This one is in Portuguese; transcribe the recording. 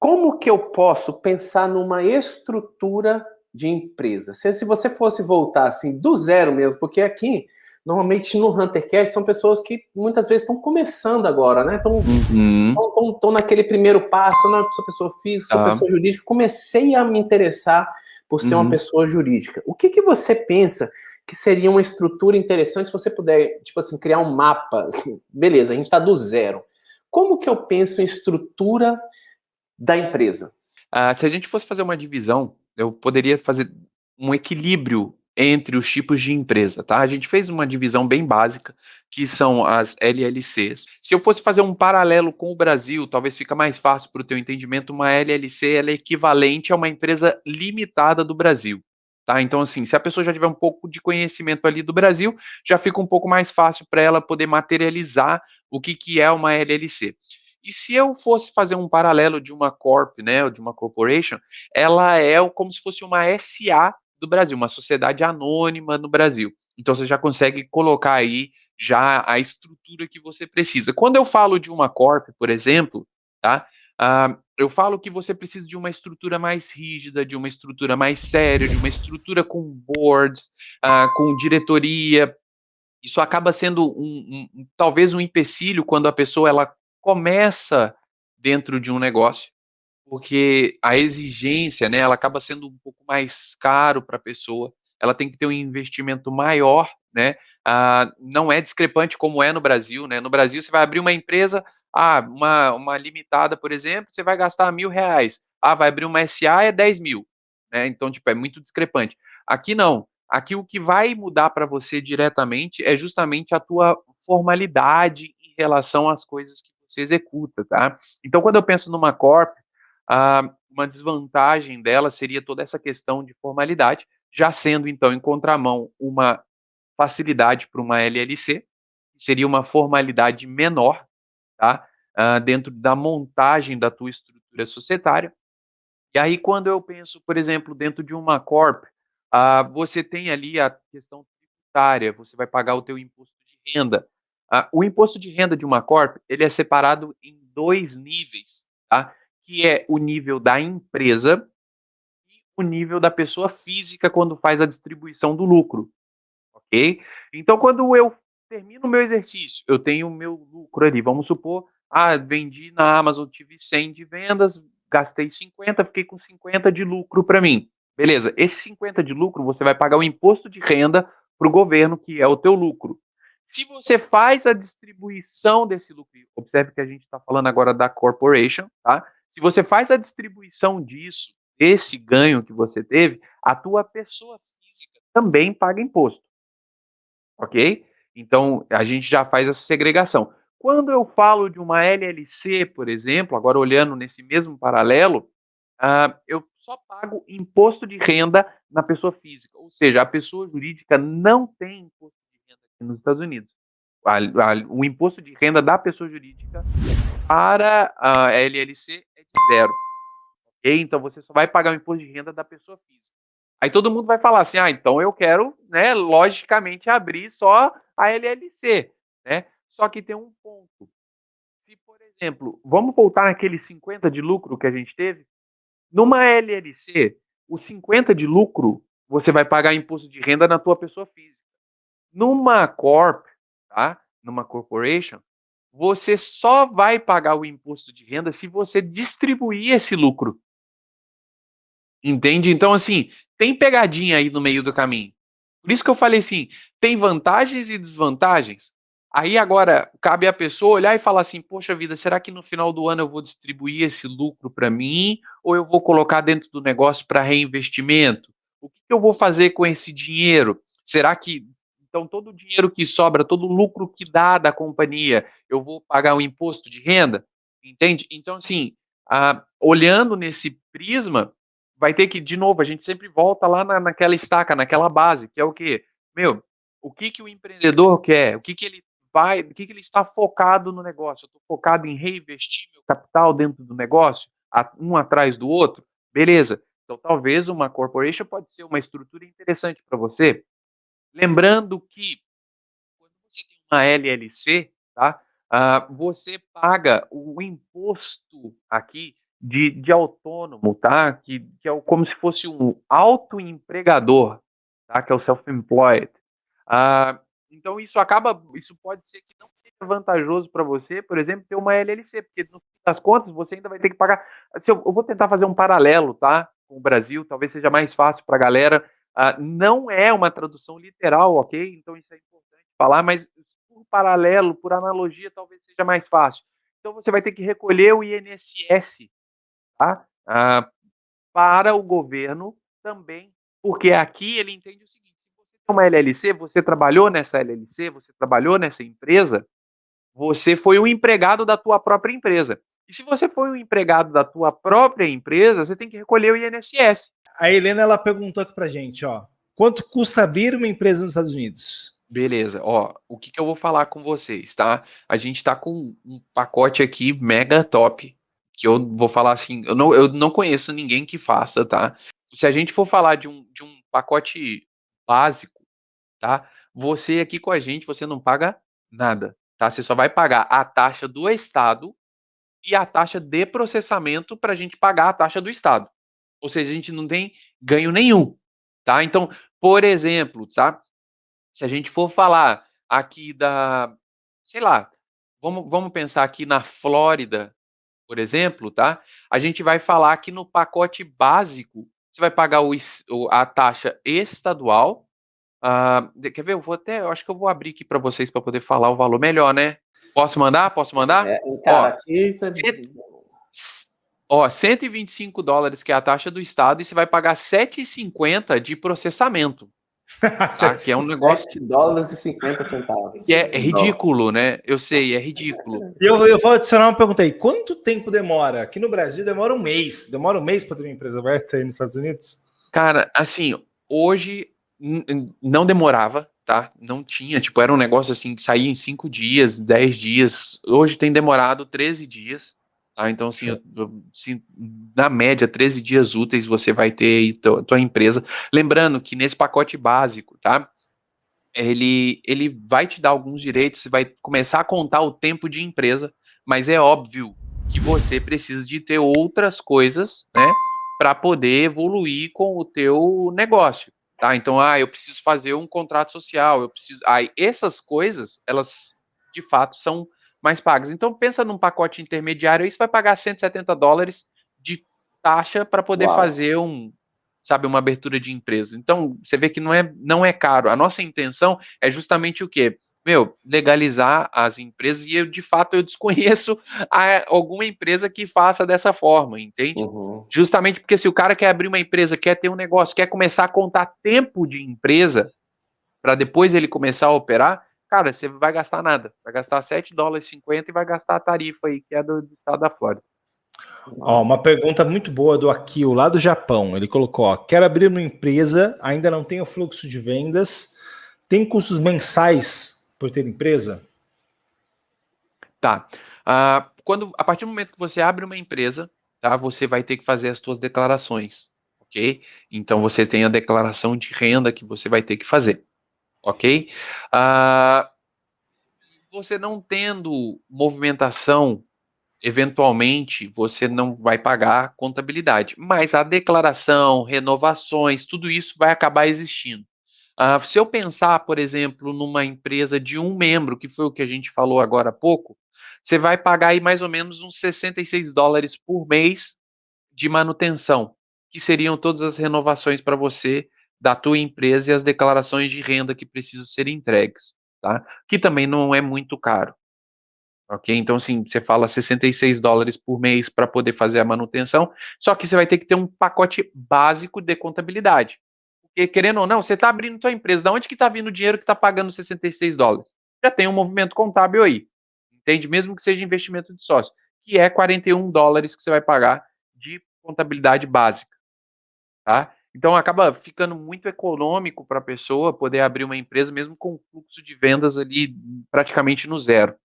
Como que eu posso pensar numa estrutura de empresa? Se você fosse voltar assim do zero mesmo, porque aqui, normalmente no HunterCast, são pessoas que muitas vezes estão começando agora, né? Uhum, Estão naquele primeiro passo, não, sou pessoa física, sou tá. pessoa jurídica. Comecei a me interessar por ser uma Uhum. pessoa jurídica. O que você pensa que seria uma estrutura interessante se você puder, tipo assim, criar um mapa? Beleza, a gente está do zero. Como que eu penso em estrutura da empresa? Se a gente fosse fazer uma divisão, eu poderia fazer um equilíbrio entre os tipos de empresa, tá? A gente fez uma divisão bem básica, que são as LLCs. Se eu fosse fazer um paralelo com o Brasil, talvez fica mais fácil para o teu entendimento, uma LLC ela é equivalente a uma empresa limitada do Brasil. Tá? Então, assim, se a pessoa já tiver um pouco de conhecimento ali do Brasil, já fica um pouco mais fácil para ela poder materializar o que é uma LLC. E se eu fosse fazer um paralelo de uma corp, né, ou de uma corporation, ela é como se fosse uma SA do Brasil, uma sociedade anônima no Brasil. Então você já consegue colocar aí já a estrutura que você precisa. Quando eu falo de uma corp, por exemplo, tá? Eu falo que você precisa de uma estrutura mais rígida, de uma estrutura mais séria, de uma estrutura com boards, com diretoria. Isso acaba sendo talvez um empecilho quando a pessoa ela começa dentro de um negócio, porque a exigência, né, ela acaba sendo um pouco mais caro para a pessoa, ela tem que ter um investimento maior, né, não é discrepante como é no Brasil, né, no Brasil você vai abrir uma empresa, uma limitada, por exemplo, você vai gastar R$ 1.000, vai abrir uma SA é 10.000, né, então, tipo, é muito discrepante. Aqui não, aqui o que vai mudar para você diretamente é justamente a tua formalidade em relação às coisas que você executa, tá? Então, quando eu penso numa corp, uma desvantagem dela seria toda essa questão de formalidade, já sendo então em contramão uma facilidade para uma LLC, que seria uma formalidade menor, tá? Dentro da montagem da tua estrutura societária. E aí, quando eu penso, por exemplo, dentro de uma corp, você tem ali a questão tributária, você vai pagar o teu imposto de renda. O imposto de renda de uma corp, ele é separado em dois níveis, tá? Que é o nível da empresa e o nível da pessoa física quando faz a distribuição do lucro, ok? Então, quando eu termino o meu exercício, eu tenho o meu lucro ali, vamos supor, vendi na Amazon, tive 100 de vendas, gastei 50, fiquei com 50 de lucro para mim. Beleza, esse 50 de lucro, você vai pagar o imposto de renda para o governo, que é o teu lucro. Se você faz a distribuição desse lucro, observe que a gente está falando agora da corporation, tá? Se você faz a distribuição disso, esse ganho que você teve, a tua pessoa física também paga imposto, ok? Então, a gente já faz essa segregação. Quando eu falo de uma LLC, por exemplo, agora olhando nesse mesmo paralelo, eu só pago imposto de renda na pessoa física, ou seja, a pessoa jurídica não tem imposto de renda aqui nos Estados Unidos. O imposto de renda da pessoa jurídica para a LLC é de zero. Ok? Então você só vai pagar o imposto de renda da pessoa física. Aí todo mundo vai falar assim, então eu quero, né, logicamente, abrir só a LLC, né? Só que tem um ponto. Se, por exemplo, vamos voltar naquele 50 de lucro que a gente teve, numa LLC, os 50 de lucro, você vai pagar imposto de renda na tua pessoa física. Numa corp, tá? Numa corporation, você só vai pagar o imposto de renda se você distribuir esse lucro. Entende? Então, assim, tem pegadinha aí no meio do caminho. Por isso que eu falei assim, tem vantagens e desvantagens. Aí agora cabe à pessoa olhar e falar assim, poxa vida, será que no final do ano eu vou distribuir esse lucro para mim ou eu vou colocar dentro do negócio para reinvestimento? O que eu vou fazer com esse dinheiro? Será que então todo o dinheiro que sobra, todo o lucro que dá da companhia, eu vou pagar o imposto de renda? Entende? Então assim, olhando nesse prisma, vai ter que, de novo, a gente sempre volta lá naquela estaca, naquela base, que é o quê? Meu, o que que o empreendedor quer? O que que ele vai, o que que ele está focado no negócio? Eu estou focado em reinvestir meu capital dentro do negócio, um atrás do outro? Beleza. Então, talvez uma corporation pode ser uma estrutura interessante para você. Lembrando que quando você tem uma LLC, tá? Você paga o imposto aqui de autônomo, tá? Que é como se fosse um autoempregador, tá? Que é o self-employed. Ah, então isso pode ser que não seja vantajoso para você, por exemplo, ter uma LLC, porque no fim das contas você ainda vai ter que pagar. Eu vou tentar fazer um paralelo, tá? Com o Brasil, talvez seja mais fácil para a galera. Não é uma tradução literal, ok? Então isso é importante falar, mas por paralelo, por analogia, talvez seja mais fácil. Então você vai ter que recolher o INSS, tá? Para o governo também, porque aqui ele entende o seguinte: se você tem uma LLC, você trabalhou nessa LLC, você trabalhou nessa empresa, você foi um empregado da tua própria empresa. E se você foi um empregado da tua própria empresa, você tem que recolher o INSS. A Helena, ela perguntou aqui pra gente, ó, quanto custa abrir uma empresa nos Estados Unidos? Beleza, ó, o que eu vou falar com vocês, tá? A gente tá com um pacote aqui mega top, que eu vou falar assim, eu não conheço ninguém que faça, tá? Se a gente for falar de um pacote básico, tá? Você aqui com a gente, você não paga nada, tá? Você só vai pagar a taxa do Estado e a taxa de processamento para a gente pagar a taxa do Estado. Ou seja, a gente não tem ganho nenhum, tá? Então, por exemplo, tá? Se a gente for falar aqui sei lá, vamos pensar aqui na Flórida, por exemplo, tá? A gente vai falar que no pacote básico, você vai pagar a taxa estadual. Quer ver? Eu acho que eu vou abrir aqui para vocês para poder falar o valor melhor, né? Posso mandar? Posso mandar? Cara, Ó, aqui tá... ó, $125 que é a taxa do estado e você vai pagar 7,50 de processamento, tá? Que é um negócio $7,50. que é ridículo, né? Eu sei, é ridículo. E eu vou adicionar uma pergunta aí. Quanto tempo demora? Aqui no Brasil demora um mês. Demora um mês para ter uma empresa aberta aí nos Estados Unidos? Cara, assim, hoje não demorava, tá? Não tinha, tipo, era um negócio assim que saía em 5 dias, 10 dias. Hoje tem demorado 13 dias, tá? Então, assim, assim, na média, 13 dias úteis você vai ter aí tua empresa. Lembrando que nesse pacote básico, tá? Ele vai te dar alguns direitos, você vai começar a contar o tempo de empresa, mas é óbvio que você precisa de ter outras coisas, né, para poder evoluir com o teu negócio, tá? Então, eu preciso fazer um contrato social, essas coisas, elas de fato são mais pagas. Então, pensa num pacote intermediário, aí você vai pagar $170 de taxa para poder fazer sabe, uma abertura de empresa. Então, você vê que não é caro. A nossa intenção é justamente o quê? Legalizar as empresas e de fato eu desconheço alguma empresa que faça dessa forma, entende? Uhum. Justamente porque se o cara quer abrir uma empresa, quer ter um negócio, quer começar a contar tempo de empresa para depois ele começar a operar, cara, você vai gastar nada. Vai gastar $7,50 e vai gastar a tarifa aí, que é do estado da Flórida. Ó, uma pergunta muito boa do Akio, lá do Japão. Ele colocou, ó, quero abrir uma empresa, ainda não tenho fluxo de vendas, tem custos mensais por ter empresa? Tá. A partir do momento que você abre uma empresa, tá, você vai ter que fazer as suas declarações, ok? Então você tem a declaração de renda que você vai ter que fazer, ok? Você não tendo movimentação, eventualmente você não vai pagar contabilidade, mas a declaração, renovações, tudo isso vai acabar existindo. Se eu pensar, por exemplo, numa empresa de um membro, que foi o que a gente falou agora há pouco, você vai pagar aí mais ou menos uns $66 por mês de manutenção, que seriam todas as renovações para você da tua empresa e as declarações de renda que precisam ser entregues, tá? Que também não é muito caro. Ok? Então, assim, você fala $66 por mês para poder fazer a manutenção, só que você vai ter que ter um pacote básico de contabilidade. Porque, querendo ou não, você está abrindo sua empresa, da onde que está vindo o dinheiro que está pagando $66? Já tem um movimento contábil aí, entende? Mesmo que seja investimento de sócio, que é $41 que você vai pagar de contabilidade básica, tá? Então, acaba ficando muito econômico para a pessoa poder abrir uma empresa, mesmo com um fluxo de vendas ali praticamente no zero.